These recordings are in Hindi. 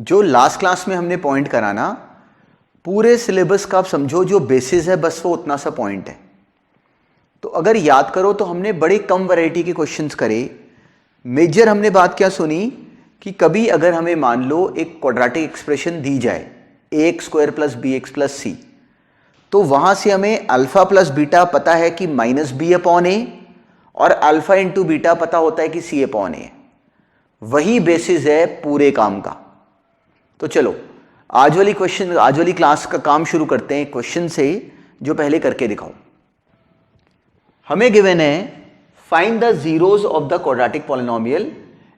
जो लास्ट क्लास में हमने पॉइंट करा ना, पूरे सिलेबस का आप समझो जो बेसिस है बस वो उतना सा पॉइंट है। तो अगर याद करो तो हमने बड़े कम वैरायटी के क्वेश्चंस करे। मेजर हमने बात क्या सुनी कि कभी अगर हमें मान लो एक क्वाड्रेटिक एक्सप्रेशन दी जाए ax² + bx + c, तो वहां से हमें अल्फा प्लस बीटा पता है कि -b/a और अल्फा इंटू बीटा पता होता है कि c/a। वही बेसिस है पूरे काम का। तो चलो आज वाली क्लास का काम शुरू करते हैं क्वेश्चन से, जो पहले करके दिखाओ। हमें गिवन है find the zeros of the quadratic polynomial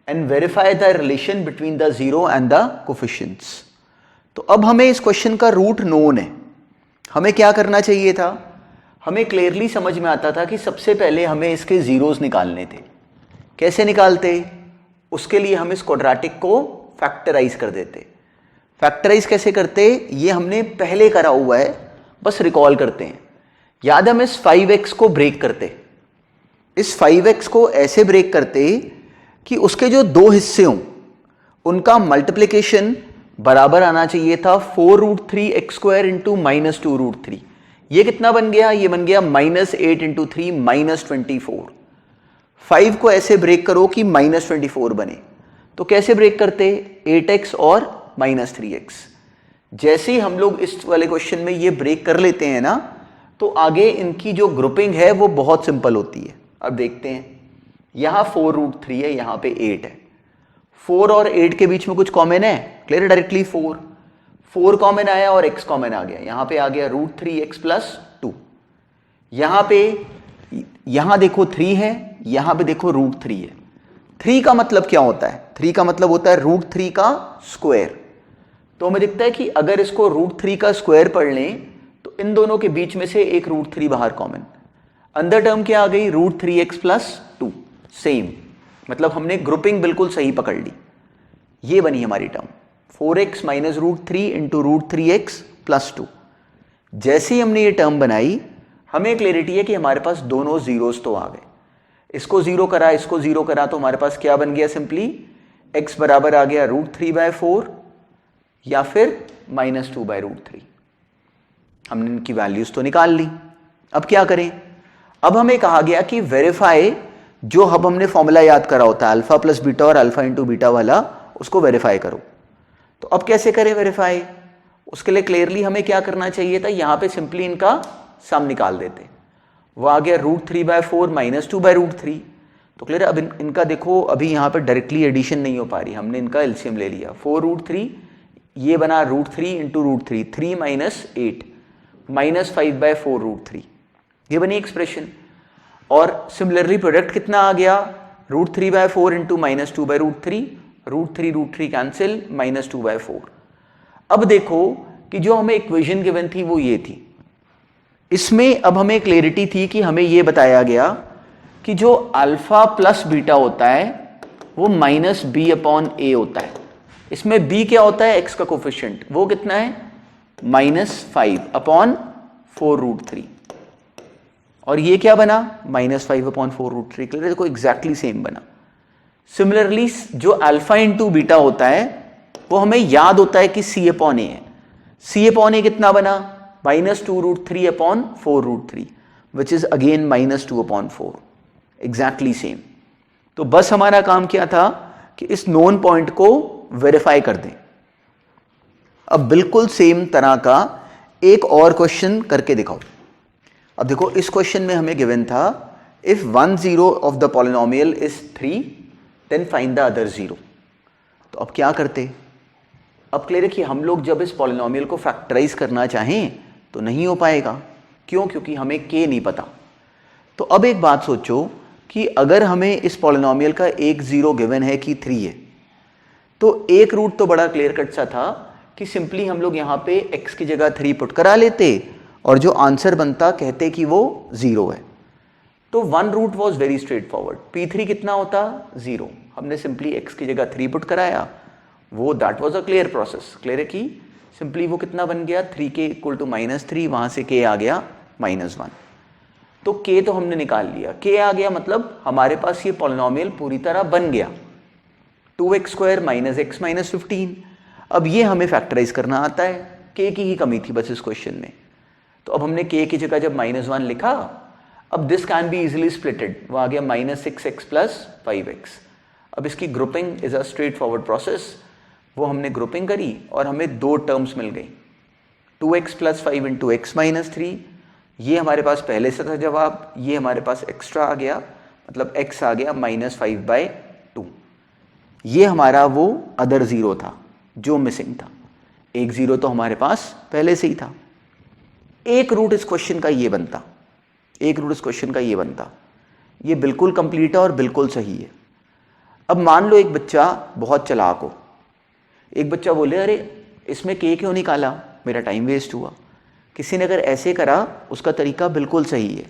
and verify the relation between the zero and the coefficients. तो अब हमें इस क्वेश्चन का रूट नोन है। हमें क्या करना चाहिए था? हमें क्लियरली समझ में आता था कि सबसे पहले हमें इसके जीरोस निकालने थे। कैसे निकालते? उसके लिए हम इस क्वाड्रेटिक को फैक्टराइज कर देते। फैक्टराइज कैसे करते ये हमने पहले करा हुआ है, बस रिकॉल करते हैं। याद हम इस 5x को ब्रेक करते, इस 5x को ऐसे ब्रेक करते कि उसके जो दो हिस्से हों उनका मल्टीप्लिकेशन बराबर आना चाहिए था 4√3x² इंटू -2√3। ये कितना बन गया? ये बन गया -8 इंटू 3 -24। 5 को ऐसे ब्रेक करो कि -24 बने। तो कैसे ब्रेक करते? 8x और -3x। जैसे ही हम लोग इस वाले क्वेश्चन में ये ब्रेक कर लेते हैं ना, तो आगे इनकी जो ग्रुपिंग है वो बहुत सिंपल होती है। अब देखते हैं, यहां 4√3 है, यहां पे 8 है। 4 और 8 के बीच में कुछ कॉमन है? क्लियर, डायरेक्टली 4 कॉमन आया और x कॉमन आ गया। यहां पे आ गया √3x + 2। यहां देखो 3 है, यहां पे देखो √3 है। 3 का मतलब क्या होता है? 3 का मतलब होता है √3 का स्क्वायर। तो हमें दिखता है कि अगर इसको √3 का स्क्वायर पढ़ लें तो इन दोनों के बीच में से एक √3 बाहर कॉमन। अंदर टर्म क्या आ गई? √3x + 2। सेम, मतलब हमने ग्रुपिंग बिल्कुल सही पकड़ ली। ये बनी हमारी टर्म 4x - √3 इंटू √3x + 2। जैसे ही हमने ये टर्म बनाई, हमें क्लैरिटी है कि हमारे पास दोनों जीरोस तो आ गए। इसको जीरो करा, इसको जीरो करा, तो हमारे पास क्या बन गया? सिंपली x बराबर आ गया √3/4 या फिर -2/√3। हमने इनकी वैल्यूज तो निकाल ली। अब क्या करें? अब हमें कहा गया कि वेरीफाई, जो अब हमने फॉर्मूला याद करा होता है अल्फा प्लस बीटा और अल्फा इंटू बीटा वाला, उसको वेरीफाई करो। तो अब कैसे करें वेरीफाई? उसके लिए क्लियरली हमें क्या करना चाहिए था? यहां पे सिंपली इनका सम निकाल देते। वो आ गया √3/4 -2/√3। तो क्लियर, अब इनका देखो, अभी यहाँ पर डायरेक्टली एडिशन नहीं हो पा रही, हमने इनका एलसीएम ले लिया। 4√3 ये बना √3 इंटू √3, 3 - 8 -5/4√3, ये बनी एक्सप्रेशन। और सिमिलरली प्रोडक्ट कितना आ गया? √3/4 इंटू -2/√3, √3 कैंसिल, -2/4। अब देखो कि जो हमें इक्वेशन गिवन थी वो ये थी। इसमें अब हमें क्लैरिटी थी कि हमें ये बताया गया कि जो अल्फा प्लस बीटा होता है वो -b/a होता है। इसमें b क्या होता है? x का कोफिशिएंट, वो कितना है? -5/4√3। और ये क्या बना? -5/4√3। क्लियर, देखो एग्जैक्टली सेम बना। सिमिलरली जो अल्फा इंटू बीटा होता है वो हमें याद होता है कि c/a है। c/a कितना बना? -2√3/4√3, which is again -2/4। Exactly same. तो बस हमारा काम क्या था कि इस नोन पॉइंट को वेरीफाई कर दें। अब बिल्कुल सेम तरह का एक और क्वेश्चन करके दिखाओ। अब देखो, इस क्वेश्चन में हमें गिवन था if 1 0 of the polynomial is 3 then find the other 0। तो अब क्या करते? अब क्लियर है कि हम लोग जब इस पॉलिनोमियल को फैक्टराइज करना चाहें तो नहीं हो पाएगा। क्यों? क्योंकि हमें k नहीं पता। तो अब एक बात सोचो कि अगर हमें इस पॉलिनोमियल का एक 0 गिवन है कि 3 है, तो एक रूट तो बड़ा क्लियर कट सा था कि सिंपली हम लोग यहाँ पे x की जगह 3 पुट करा लेते और जो आंसर बनता कहते कि वो 0 है। तो one root was very straightforward. P3 कितना होता? 0। हमने सिंपली x की जगह 3 पुट कराया, वो that was a clear process. Clear है कि सिंपली वो कितना बन गया? 3k = -3, वहां से k आ गया -1। तो k तो हमने निकाल लिया, k आ गया, मतलब हमारे पास ये पॉलिनोमियल पूरी तरह बन गया। 2x² - x - 15। अब ये हमें फैक्टराइज करना आता है, k की ही कमी थी बस इस क्वेश्चन में। तो अब हमने k की जगह जब -1 लिखा, अब this can be easily splitted, वो आ गया -6x + 5x। अब इसकी grouping is a straight forward process, वो हमने ग्रुपिंग करी और हमें दो टर्म्स मिल गई, 2x + 5 × x - 3। ये हमारे पास पहले से था जवाब, ये हमारे पास एक्स्ट्रा आ गया, मतलब x आ गया -5/2। ये हमारा वो अदर ज़ीरो था जो मिसिंग था, एक ज़ीरो तो हमारे पास पहले से ही था। एक रूट इस क्वेश्चन का ये बनता, एक रूट इस क्वेश्चन का ये बनता, ये बिल्कुल कंप्लीट है और बिल्कुल सही है। अब मान लो एक बच्चा बहुत चालाक हो, एक बच्चा बोले अरे इसमें k क्यों निकाला, मेरा टाइम वेस्ट हुआ। किसी ने अगर ऐसे करा उसका तरीका बिल्कुल सही है,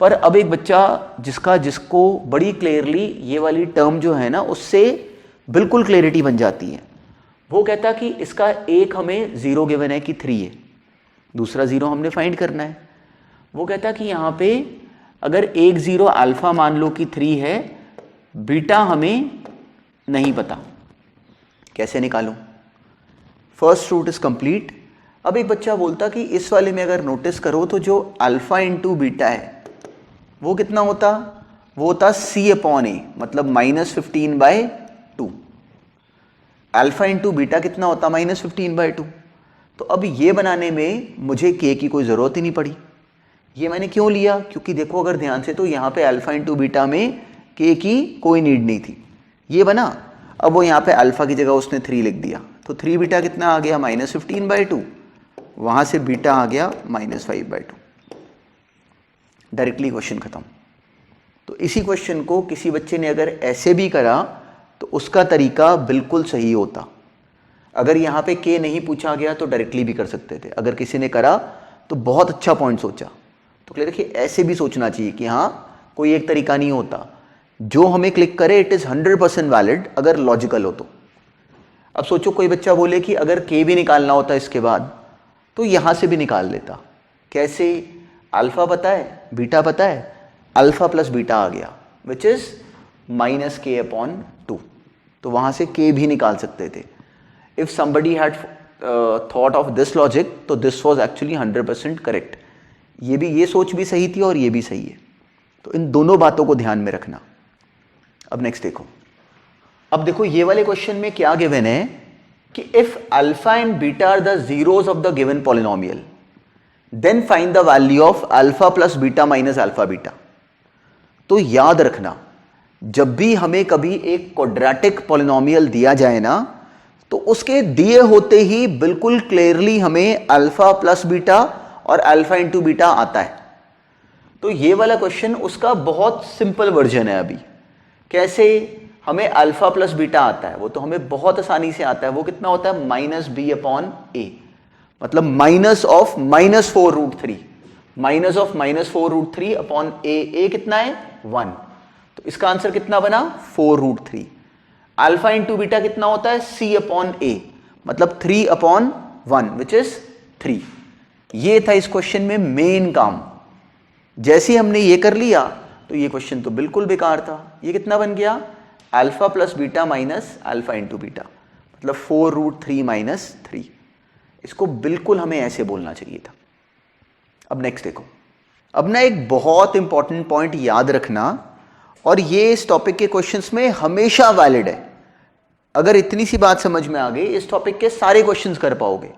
पर अब एक बच्चा जिसको बड़ी क्लियरली ये वाली टर्म जो है ना उससे बिल्कुल क्लियरिटी बन जाती है, वो कहता कि इसका एक हमें ज़ीरो गिवन है कि 3 है, दूसरा ज़ीरो हमने फाइंड करना है। वो कहता कि यहाँ पे अगर एक ज़ीरो अल्फ़ा मान लो कि 3 है, बीटा हमें नहीं पता, कैसे निकालूं? First root is complete. अब एक बच्चा बोलता कि इस वाले में अगर नोटिस करो तो जो अल्फ़ा × बीटा है वो कितना होता, वो होता c/a, मतलब -15/2। अल्फ़ा × बीटा कितना होता, -15/2। तो अब ये बनाने में मुझे k की कोई ज़रूरत ही नहीं पड़ी। ये मैंने क्यों लिया, क्योंकि देखो अगर ध्यान से तो यहाँ पे अल्फ़ा × बीटा में k की कोई नीड नहीं थी, ये बना। अब वो यहाँ पे अल्फ़ा की जगह उसने 3 लिख दिया, तो 3 बीटा कितना आ गया, -15/2, वहाँ से बीटा आ गया -5/2। डायरेक्टली क्वेश्चन खत्म। तो इसी क्वेश्चन को किसी बच्चे ने अगर ऐसे भी करा तो उसका तरीका बिल्कुल सही होता। अगर यहाँ पे k नहीं पूछा गया तो डायरेक्टली भी कर सकते थे, अगर किसी ने करा तो बहुत अच्छा पॉइंट सोचा। तो क्लियर देखिए, ऐसे भी सोचना चाहिए कि हाँ कोई एक तरीका नहीं होता, जो हमें क्लिक करे इट इज़ 100% वैलिड अगर लॉजिकल हो तो। अब सोचो कोई बच्चा बोले कि अगर k भी निकालना होता इसके बाद तो यहाँ से भी निकाल लेता। कैसे? अल्फ़ा पता है, बीटा पता है, अल्फ़ा प्लस बीटा आ गया विच इज़ -k/2, तो वहाँ से k भी निकाल सकते थे। If somebody had thought of this logic तो दिस वॉज एक्चुअली 100% करेक्ट। ये सोच भी सही थी और ये भी सही है, तो इन दोनों बातों को ध्यान में रखना। अब नेक्स्ट देखो, अब देखो ये वाले क्वेश्चन में क्या गिवन है कि if alpha and beta are the zeros of the given polynomial then find the value of alpha plus beta minus alpha beta. तो याद रखना, जब भी हमें कभी एक क्वाड्रेटिक पॉलिनोमियल दिया जाए ना, तो उसके दिए होते ही बिल्कुल क्लियरली हमें अल्फा प्लस बीटा और अल्फा इंटू बीटा आता है। तो ये वाला क्वेश्चन उसका बहुत सिंपल वर्जन है। अभी कैसे? हमें अल्फा प्लस बीटा आता है, वो तो हमें बहुत आसानी से आता है। वो कितना होता है, -b/a, मतलब minus of -4√3, minus of -4√3 upon a कितना है 1। तो इसका आंसर कितना बना 4√3। अल्फा इंटू बीटा कितना होता है c/a, मतलब 3/1 विच इज 3। ये था इस क्वेश्चन में मेन काम। जैसे ही हमने ये कर लिया तो ये क्वेश्चन तो बिल्कुल बेकार था। ये कितना बन गया, alpha plus beta minus alpha into beta, मतलब 4√3 - 3। इसको बिल्कुल हमें ऐसे बोलना चाहिए था। अब नेक्स्ट देखो, अब ना एक बहुत इंपॉर्टेंट पॉइंट याद रखना, और ये इस टॉपिक के क्वेश्चंस में हमेशा वैलिड है। अगर इतनी सी बात समझ में आ गई, इस टॉपिक के सारे क्वेश्चंस कर पाओगे।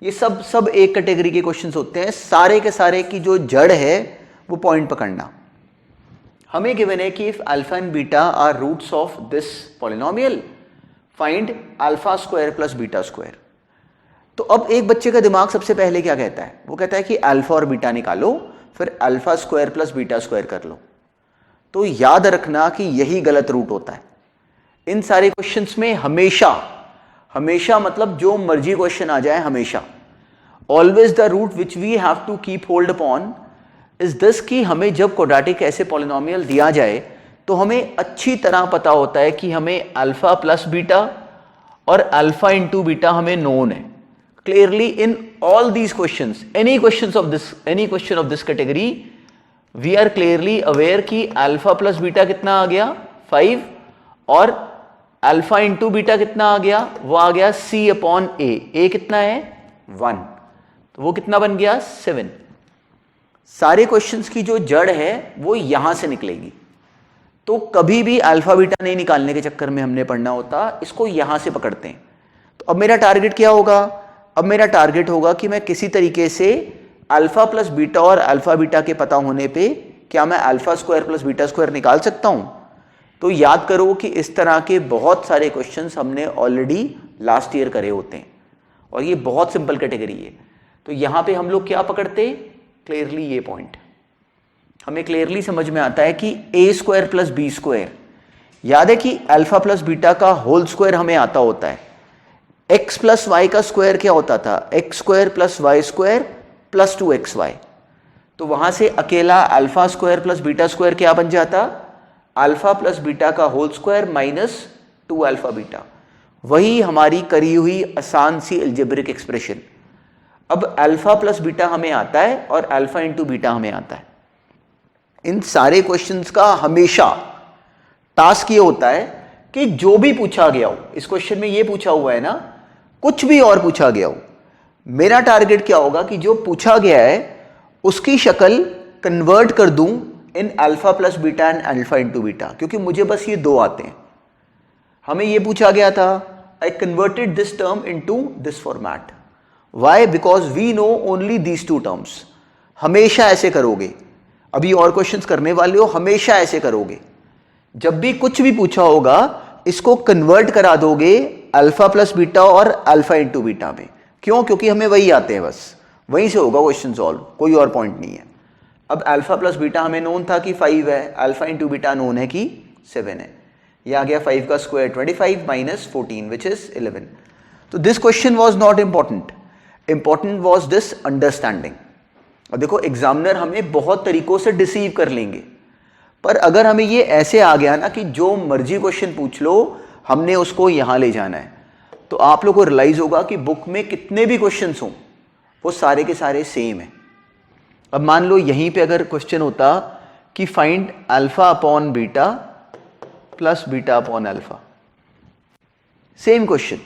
ये सब एक कैटेगरी के क्वेश्चंस होते हैं, सारे के सारे की जो जड़ है वो पॉइंट पकड़ना। हमें गिवन है कि if alpha and beta are roots of this polynomial find alpha square plus beta square. तो अब एक बच्चे का दिमाग सबसे पहले क्या कहता है, वो कहता है कि अल्फा और बीटा निकालो, फिर alpha square plus beta square कर लो। तो याद रखना कि यही गलत रूट होता है इन सारे क्वेश्चंस में। हमेशा मतलब जो मर्जी क्वेश्चन आ जाए, हमेशा always the root which we have to keep hold upon is this, कि हमें जब क्वाड्रेटिक ऐसे पॉलिनोमियल दिया जाए तो हमें अच्छी तरह पता होता है कि हमें अल्फा प्लस बीटा और अल्फा इंटू बीटा हमें नोन है clearly in all these questions. Any question of this category we are clearly aware कि अल्फा प्लस बीटा कितना आ गया 5 और अल्फा इंटू बीटा कितना आ गया, वो आ गया c अपॉन ए कितना है 1, तो वो कितना बन गया 7। सारे क्वेश्चंस की जो जड़ है वो यहां से निकलेगी, तो कभी भी अल्फा बीटा नहीं निकालने के चक्कर में हमने पढ़ना होता, इसको यहां से पकड़ते हैं। तो अब मेरा टारगेट क्या होगा, अब मेरा टारगेट होगा कि मैं किसी तरीके से अल्फा प्लस बीटा और अल्फा बीटा के पता होने पे क्या मैं alpha square plus beta square निकाल सकता हूं। तो याद करो कि इस तरह के बहुत सारे क्वेश्चंस हमने ऑलरेडी लास्ट ईयर करे होते हैं और ये बहुत सिंपल कैटेगरी है। तो यहां पे हम लोग क्या पकड़ते, क्लियरली ये पॉइंट हमें क्लियरली समझ में आता है कि a square plus b square, याद है कि अल्फा प्लस बीटा का होल स्क्वायर हमें आता होता है, एक्स प्लस वाई का स्क्वायर क्या होता था, x square plus y square plus 2xy। तो वहां से अकेला alpha square plus beta square क्या बन जाता, अल्फा प्लस बीटा का whole square minus 2 alpha beta. वही हमारी करी हुई आसान सी अलजेब्रिक एक्सप्रेशन। अब अल्फा प्लस बीटा हमें आता है और अल्फा इंटू बीटा हमें आता है। इन सारे क्वेश्चंस का हमेशा टास्क ये होता है कि जो भी पूछा गया हो, इस क्वेश्चन में ये पूछा हुआ है ना, कुछ भी और पूछा गया हो, मेरा टारगेट क्या होगा कि जो पूछा गया है उसकी शक्ल कन्वर्ट कर दूं in alpha plus beta and alpha into beta, क्योंकि मुझे बस ये दो आते हैं। हमें ये पूछा गया था, I converted this term into this format. Why, because we know only these two terms. हमेशा ऐसे करोगे, अभी और क्वेश्चंस करने वाले हो, हमेशा ऐसे करोगे। जब भी कुछ भी पूछा होगा इसको कन्वर्ट करा दोगे अल्फा प्लस बीटा और अल्फा इंटू बीटा में। क्यों, क्योंकि हमें वही आते हैं, बस वहीं से होगा क्वेश्चन सॉल्व, कोई और पॉइंट नहीं है। अब अल्फा प्लस बीटा हमें नोन था कि 5 है, अल्फा इंटू बीटा नोन है कि 7 है। ये आ गया 5 का स्क्वायर 25 माइनस 14 विच इज 11। तो this question was not important, important was this understanding. और देखो एग्जामिनर हमें बहुत तरीकों से डिसीव कर लेंगे, पर अगर हमें ये ऐसे आ गया ना कि जो मर्जी क्वेश्चन पूछ लो हमने उसको यहां ले जाना है, तो आप लोग को रियलाइज होगा कि बुक में कितने भी क्वेश्चंस हों वो सारे के सारे सेम है। अब मान लो यहीं पे अगर क्वेश्चन होता कि find alpha upon beta plus beta upon alpha, same question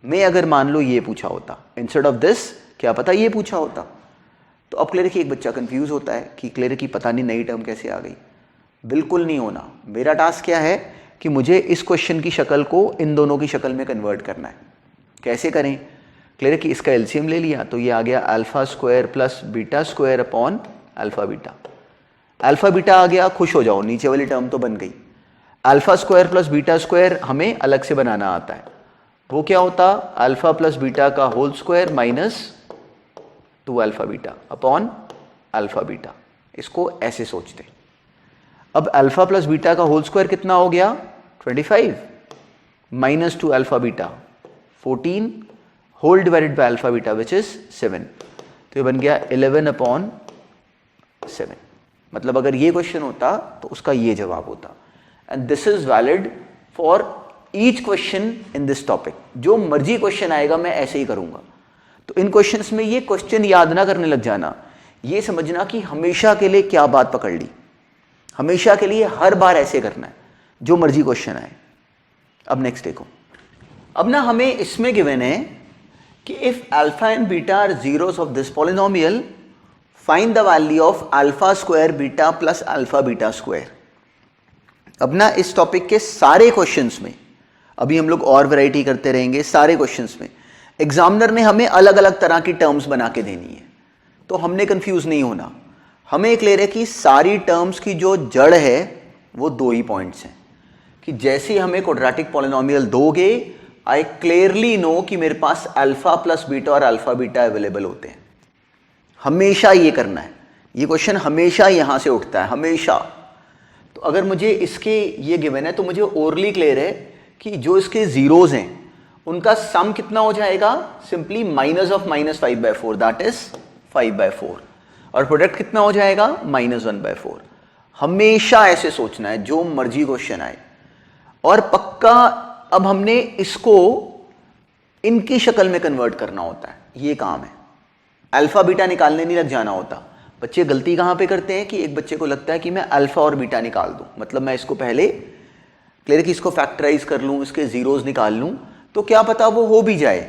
में अगर मान लो ये पूछा होता, इंस्टेड ऑफ दिस क्या पता ये पूछा होता। तो अब क्लियर कि एक बच्चा कंफ्यूज होता है कि क्लियर की पता नहीं नई टर्म कैसे आ गई। बिल्कुल नहीं होना। मेरा टास्क क्या है कि मुझे इस क्वेश्चन की शक्ल को इन दोनों की शक्ल में कन्वर्ट करना है। कैसे करें, क्लियर कि इसका एलसीएम ले लिया तो ये आ गया alpha square plus beta square upon alpha beta. Alpha beta आ गया, खुश हो जाओ, नीचे वाली टर्म तो बन गई। Alpha square plus beta square हमें अलग से बनाना आता है, वो क्या होता, अल्फा प्लस बीटा का whole square minus 2 alpha beta upon alpha beta. इसको ऐसे सोचते। अब अल्फा प्लस बीटा का होल स्क्वायर कितना हो गया 25 minus 2 alpha beta 14 whole divided by alpha beta which is 7। तो ये बन गया 11 अपॉन 7। मतलब अगर ये क्वेश्चन होता तो उसका ये जवाब होता। And this is valid for each question in this topic. जो मर्जी क्वेश्चन आएगा मैं ऐसे ही करूंगा। तो इन क्वेश्चंस में ये क्वेश्चन याद ना करने लग जाना, ये समझना कि हमेशा के लिए क्या बात पकड़ ली, हमेशा के लिए हर बार ऐसे करना है जो मर्जी क्वेश्चन आए। अब नेक्स्ट देखो, अब ना हमें इसमें गिवन है कि if alpha and beta are zeros of this polynomial find the value of alpha square beta plus alpha beta square. अब ना इस टॉपिक के सारे क्वेश्चंस में, अभी हम लोग और वैरायटी करते रहेंगे, सारे क्वेश्चंस में एग्जामिनर ने हमें अलग अलग तरह की टर्म्स बना के देनी है, तो हमने कंफ्यूज नहीं होना। हमें क्लियर है कि सारी टर्म्स की जो जड़ है वो दो ही पॉइंट्स हैं, कि जैसे ही हमें क्वाड्रेटिक पॉलिनोमियल दोगे आई क्लियरली नो कि मेरे पास अल्फा प्लस बीटा और अल्फा बीटा अवेलेबल होते हैं। हमेशा ये करना है, ये क्वेश्चन हमेशा यहां से उठता है, हमेशा। तो अगर मुझे इसके ये गिवन है तो मुझे ओरली क्लियर है कि जो इसके जीरोज हैं उनका सम कितना हो जाएगा, simply minus of -5/4 that is 5/4, और प्रोडक्ट कितना हो जाएगा -1/4। हमेशा ऐसे सोचना है जो मर्जी क्वेश्चन आए। और पक्का अब हमने इसको इनकी शक्ल में कन्वर्ट करना होता है, ये काम है। अल्फा बीटा निकालने नहीं लग जाना होता। बच्चे गलती कहां पे करते हैं कि एक बच्चे को लगता है कि मैं अल्फा और बीटा निकाल दूं, मतलब मैं इसको पहले क्लियर कि इसको फैक्टराइज कर लूँ, इसके जीरोज निकाल लूँ, तो क्या पता वो हो भी जाए,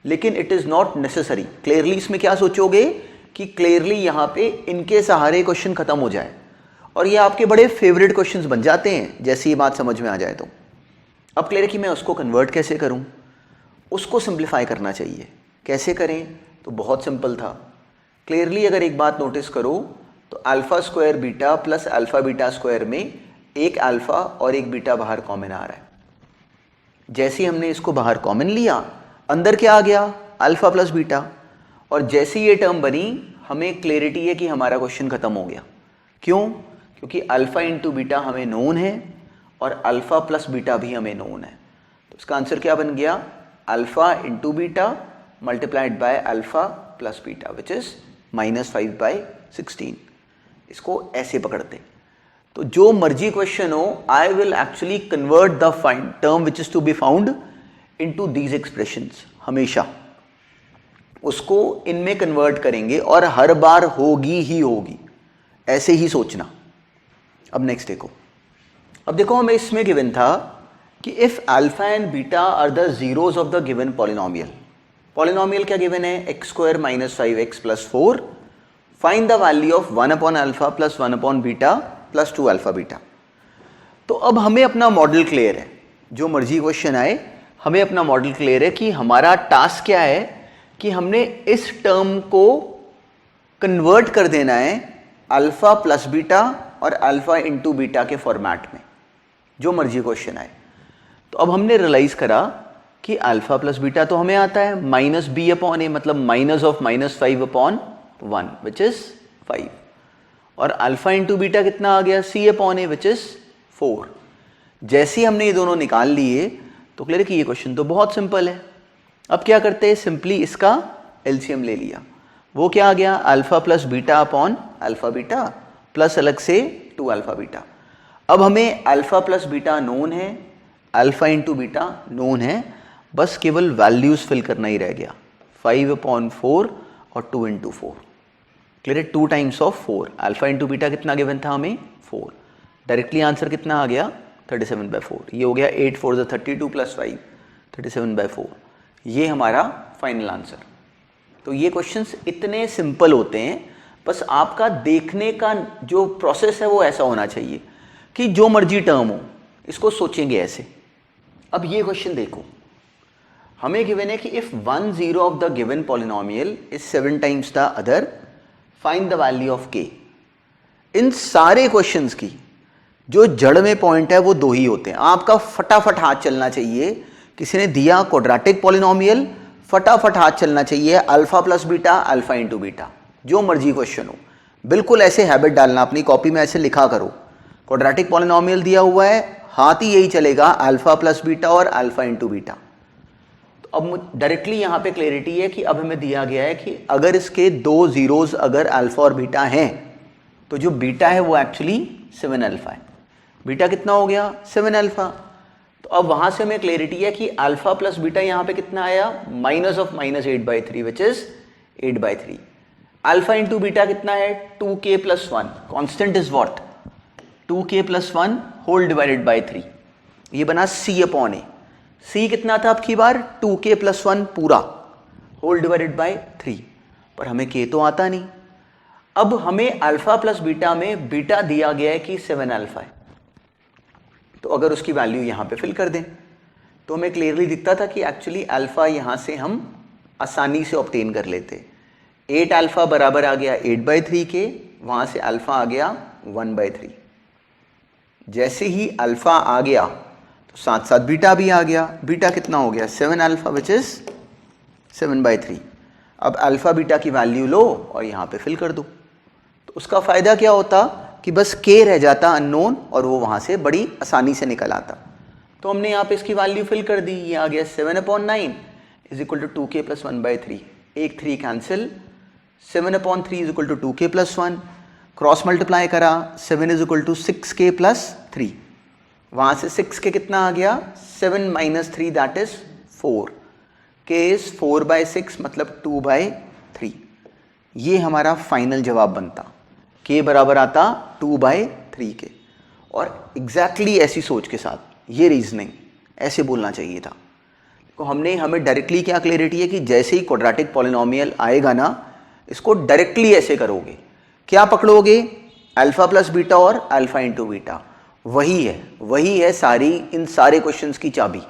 लेकिन it is not necessary. Clearly इसमें क्या सोचोगे कि क्लियरली यहाँ पे इनके सहारे क्वेश्चन खत्म हो जाए और ये आपके बड़े फेवरेट क्वेश्चंस बन जाते हैं जैसे ये बात समझ में आ जाए। तो अब क्लियर कि मैं उसको कन्वर्ट कैसे करूँ, उसको सिंप्लीफाई करना चाहिए। कैसे करें, तो बहुत सिंपल था। क्लियरली अगर एक बात नोटिस करो तो alpha square beta plus alpha beta square में एक अल्फा और एक बीटा बाहर कॉमन आ रहा है। जैसे ही हमने इसको बाहर कॉमन लिया, अंदर क्या आ गया, अल्फा प्लस बीटा, और जैसे ये टर्म बनी हमें क्लैरिटी है कि हमारा क्वेश्चन खत्म हो गया। क्यों? क्योंकि अल्फा इंटू बीटा हमें नोन है और अल्फा प्लस बीटा भी हमें नोन है। तो इसका आंसर क्या बन गया, alpha into beta multiplied by alpha plus beta which is -5/16। इसको ऐसे पकड़ते, तो जो मर्जी क्वेश्चन हो, I will actually convert the find term which is to be found into these expressions. हमेशा उसको इनमें कन्वर्ट करेंगे और हर बार होगी ही होगी, ऐसे ही सोचना। अब नेक्स्ट देखो, अब देखो हमें इसमें गिवन था कि if alpha and beta are the zeros of the given polynomial. Polynomial क्या गिवन है, x square minus 5x plus 4, find the value of 1 upon alpha plus 1 upon beta plus 2 alpha beta. तो अब हमें अपना मॉडल क्लियर है, जो मर्जी क्वेश्चन आए हमें अपना मॉडल क्लियर है कि हमारा टास्क क्या है कि हमने इस टर्म को कन्वर्ट कर देना है अल्फा प्लस बीटा और अल्फा इंटू बीटा के फॉर्मेट में, जो मर्जी क्वेश्चन आए। तो अब हमने रियलाइज करा कि अल्फा प्लस बीटा तो हमें आता है माइनस बी अपॉन ए, मतलब minus of -5 upon 1 which is 5, और अल्फा इंटू बीटा कितना आ गया, सी अपॉन ए विच इज 4। जैसे ही हमने ये दोनों निकाल लिए तो क्लियर कि ये क्वेश्चन तो बहुत सिंपल है। अब क्या करते हैं, सिंपली इसका एलसीएम ले लिया। वो क्या आ गया, alpha plus beta upon alpha beta plus अलग से 2 अल्फा बीटा। अब हमें अल्फा प्लस बीटा नोन है, अल्फा इंटू बीटा नोन है, बस केवल वैल्यूज फिल करना ही रह गया, 5/4 और 2 इंटू 4। क्लियर है, 2 times of 4। Alpha into beta कितना गिवन था हमें, 4। डायरेक्टली आंसर कितना आ गया, 37/4। ये हो गया 8 4 32 प्लस 5 37/4। ये हमारा फाइनल आंसर। तो ये क्वेश्चंस इतने सिंपल होते हैं, बस आपका देखने का जो प्रोसेस है वो ऐसा होना चाहिए कि जो मर्जी टर्म हो इसको सोचेंगे ऐसे। अब ये क्वेश्चन देखो, हमें गिवन है कि if 1 0 of the given polynomial is 7 times the other, find the value of k। इन सारे क्वेश्चंस की जो जड़ में पॉइंट है वो 2 ही होते हैं। आपका फटाफट हाथ चलना चाहिए, किसी ने दिया क्वाड्रेटिक पॉलिनोमियल, फटाफट हाथ चलना चाहिए alpha plus beta alpha into beta, जो मर्जी क्वेश्चन हो। बिल्कुल ऐसे हैबिट डालना, अपनी कॉपी में ऐसे लिखा करो, क्वाड्रेटिक पॉलिनोमियल दिया हुआ है, हाथ ही यही चलेगा अल्फा प्लस बीटा और अल्फा इंटू बीटा। तो अब डायरेक्टली यहाँ पे क्लैरिटी है कि अब हमें दिया गया है कि अगर इसके 2 जीरोज अगर अल्फा और बीटा हैं तो जो बीटा है वो एक्चुअली 7 अल्फा है। बीटा कितना हो गया, 7 अल्फा। तो अब वहां से हमें क्लैरिटी है कि अल्फा प्लस बीटा यहाँ पे कितना आया, minus of -8/3 which is 8/3। Alpha into beta कितना है, 2k plus 1, constant is what, 2k plus 1 whole divided by 3। ये बना c अपॉन ए। c कितना था अब की बार, 2k प्लस 1 पूरा होल डिवाइडेड बाई 3, पर हमें k तो आता नहीं। अब हमें अल्फा प्लस बीटा में बीटा दिया गया है कि 7 अल्फा है, तो अगर उसकी वैल्यू यहाँ पे फिल कर दें तो हमें क्लियरली दिखता था कि एक्चुअली अल्फा यहाँ से हम आसानी से ऑब्टेन कर लेते। 8 अल्फा बराबर आ गया 8/3 के, वहाँ से अल्फा आ गया 1/3। जैसे ही अल्फा आ गया तो साथ साथ बीटा भी आ गया। बीटा कितना हो गया, 7 अल्फा विच इज 7/3। अब अल्फा बीटा की वैल्यू लो और यहाँ पे फिल कर दो, तो उसका फ़ायदा क्या होता कि बस k रह जाता अननोन और वो वहाँ से बड़ी आसानी से निकल आता। तो हमने यहाँ पे इसकी वैल्यू फिल कर दी, ये आ गया 7/9 is equal to 2k plus 1/3। एक 3 cancel, 7/3 is equal to 2k plus 1, cross multiply करा, 7 is equal to 6k plus 3। वहाँ से 6k कितना आ गया, 7 - 3 दैट इज 4। k इज 4/6 मतलब 2/3। ये हमारा फाइनल जवाब बनता, k बराबर आता 2/3 के। और एग्जैक्टली ऐसी सोच के साथ ये रीजनिंग ऐसे बोलना चाहिए था। तो हमें डायरेक्टली क्या क्लैरिटी है कि जैसे ही क्वाड्रेटिक पॉलिनोमियल आएगा ना, इसको डायरेक्टली ऐसे करोगे, क्या पकड़ोगे, अल्फा प्लस बीटा और अल्फा इंटू बीटा। वही है सारी इन सारे क्वेश्चंस की चाबी,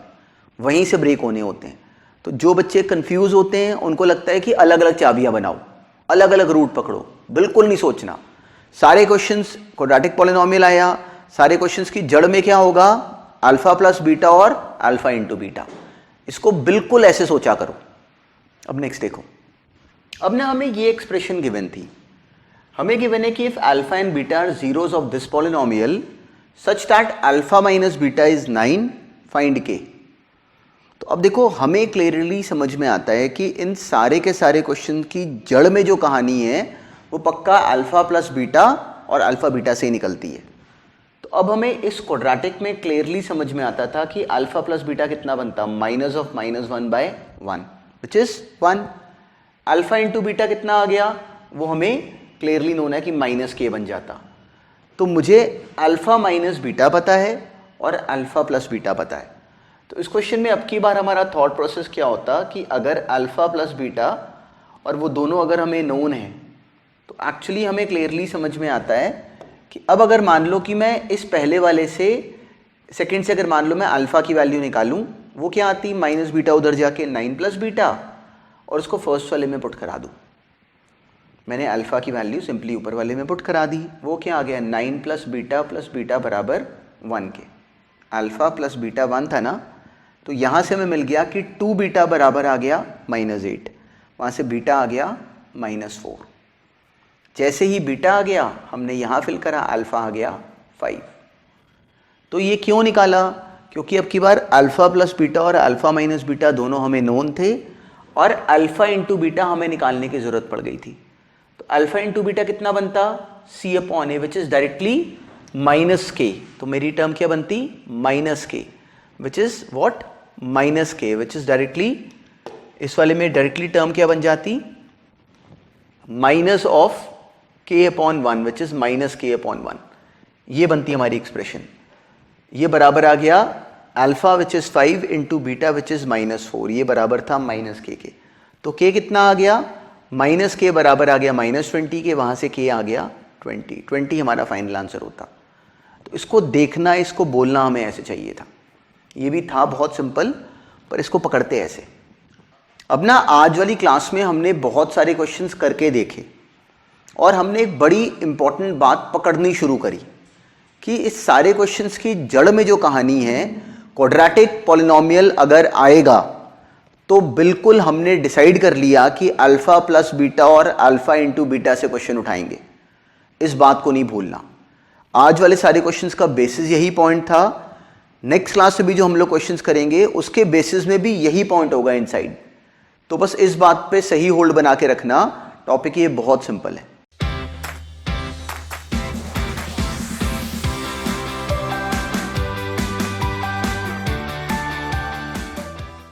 वहीं से ब्रेक होने होते हैं। तो जो बच्चे कंफ्यूज होते हैं उनको लगता है कि अलग अलग चाबियां बनाओ, अलग अलग रूट पकड़ो, बिल्कुल नहीं सोचना। सारे क्वेश्चंस क्वाड्रेटिक पॉलिनोमियल आया, सारे क्वेश्चंस की जड़ में क्या होगा, अल्फा प्लस बीटा और अल्फा इंटू बीटा। इसको बिल्कुल ऐसे सोचा करो। अब नेक्स्ट देखो, अब ना हमें ये एक्सप्रेशन गिवन थी, हमें गिवन है कि if alpha and beta are zeros of this polynomial such that alpha minus beta is 9, find k. तो अब देखो हमें क्लियरली समझ में आता है कि इन सारे के सारे क्वेश्चन की जड़ में जो कहानी है वो पक्का अल्फा प्लस बीटा और अल्फा बीटा से ही निकलती है। तो अब हमें इस क्वाड्रेटिक में क्लियरली समझ में आता था कि अल्फा प्लस बीटा कितना बनता, minus of minus 1/1 which is 1। Alpha into beta कितना आ गया, वो हमें क्लियरली नोन है कि माइनस के बन जाता। तो मुझे अल्फा माइनस बीटा पता है और अल्फा प्लस बीटा पता है। तो इस क्वेश्चन में अब की बार हमारा थॉट प्रोसेस क्या होता कि अगर अल्फा प्लस बीटा और वो दोनों अगर हमें नोन है तो एक्चुअली हमें क्लियरली समझ में आता है कि अब अगर मान लो कि मैं इस पहले वाले से सेकंड से अगर मान लो मैं अल्फा की वैल्यू निकालूं, वो क्या आती, माइनस बीटा उधर जाके 9 प्लस बीटा और उसको फर्स्ट वाले में पुट करा दूं। मैंने अल्फा की वैल्यू सिंपली ऊपर वाले में पुट करा दी, वो क्या आ गया 9 प्लस बीटा बराबर 1 के। अल्फा प्लस बीटा 1 था ना, तो यहाँ से हमें मिल गया कि 2 बीटा बराबर आ गया -8, वहाँ से बीटा आ गया -4। जैसे ही बीटा आ गया हमने यहाँ फिल करा, अल्फा आ गया 5। तो ये क्यों निकाला, क्योंकि अब की बार अल्फा प्लस बीटा और अल्फा माइनस बीटा दोनों हमें नोन थे और अल्फा इंटू बीटा हमें निकालने की जरूरत पड़ गई थी। तो अल्फा इंटू बीटा कितना बनता, C/A which is directly -k। तो मेरी टर्म क्या बनती, -k which is what, -k which is directly, इस वाले में डायरेक्टली टर्म क्या बन जाती, minus of k/1 which is -k/1। ये बनती हमारी एक्सप्रेशन। ये बराबर आ गया alpha which is 5 into beta which is -4, ये बराबर था -k के। तो k कितना आ गया, -k बराबर आ गया -20 के, वहां से k आ गया 20 हमारा फाइनल आंसर होता। तो इसको देखना, इसको बोलना हमें ऐसे चाहिए था। ये भी था बहुत सिंपल, पर इसको पकड़ते ऐसे। अब ना आज वाली क्लास में हमने बहुत सारे क्वेश्चंस करके देखे और हमने एक बड़ी इंपॉर्टेंट बात पकड़नी शुरू करी कि इस सारे क्वेश्चंस की जड़ में जो कहानी है, क्वाड्रेटिक पॉलिनोमियल अगर आएगा तो बिल्कुल हमने डिसाइड कर लिया कि अल्फा प्लस बीटा और अल्फा इंटू बीटा से क्वेश्चन उठाएंगे। इस बात को नहीं भूलना। आज वाले सारे क्वेश्चंस का बेसिस यही पॉइंट था। नेक्स्ट क्लास में भी जो हम लोग क्वेश्चंस करेंगे उसके बेसिस में भी यही पॉइंट होगा इनसाइड। तो बस इस बात पे सही होल्ड बना के रखना, टॉपिक ये बहुत सिंपल है।